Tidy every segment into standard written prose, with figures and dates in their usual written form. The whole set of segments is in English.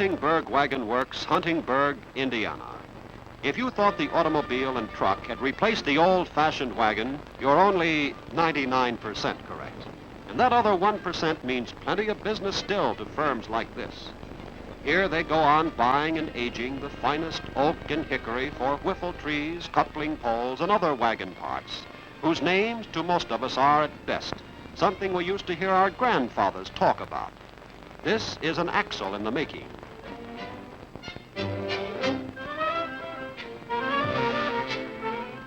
Huntingburg Wagon Works, Huntingburg, Indiana. If you thought the automobile and truck had replaced the old-fashioned wagon, you're only 99% correct. And that other 1% means plenty of business still to firms like this. Here they go on buying and aging the finest oak and hickory for whiffle trees, coupling poles, and other wagon parts, whose names to most of us are at best something we used to hear our grandfathers talk about. This is an axle in the making.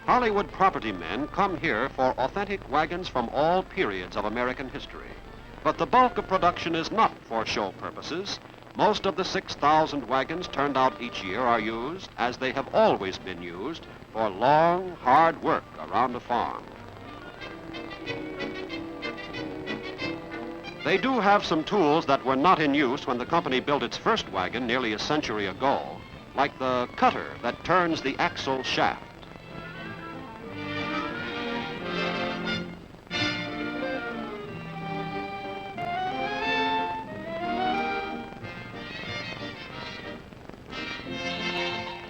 Hollywood property men come here for authentic wagons from all periods of American history. But the bulk of production is not for show purposes. Most of the 6,000 wagons turned out each year are used, as they have always been used, for long, hard work around the farm. They do have some tools that were not in use when the company built its first wagon nearly a century ago, like the cutter that turns the axle shaft.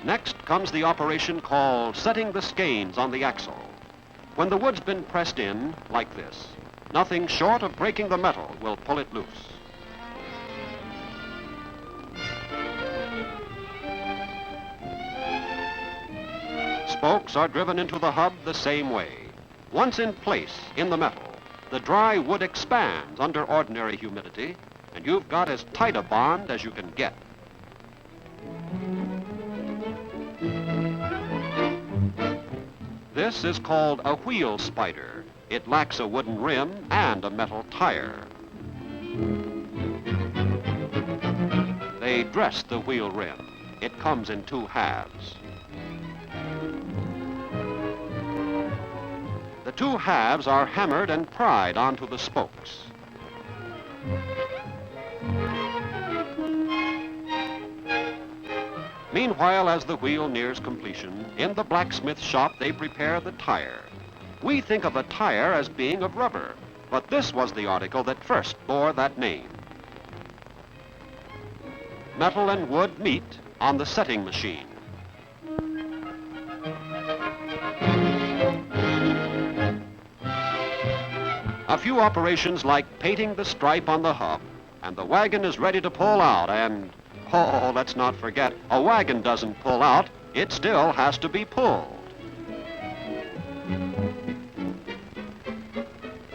Next comes the operation called setting the skeins on the axle. When the wood's been pressed in, like this, nothing short of breaking the metal will pull it loose. Spokes are driven into the hub the same way. Once in place, in the metal, the dry wood expands under ordinary humidity, and you've got as tight a bond as you can get. This is called a wheel spider. It lacks a wooden rim and a metal tire. They dress the wheel rim. It comes in two halves. The two halves are hammered and pried onto the spokes. Meanwhile, as the wheel nears completion, in the blacksmith shop they prepare the tire. We think of a tire as being of rubber, but this was the article that first bore that name. Metal and wood meet on the setting machine. A few operations like painting the stripe on the hub, and the wagon is ready to pull out, and oh, let's not forget, a wagon doesn't pull out, it still has to be pulled.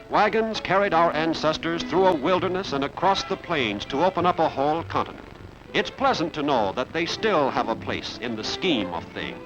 Wagons carried our ancestors through a wilderness and across the plains to open up a whole continent. It's pleasant to know that they still have a place in the scheme of things.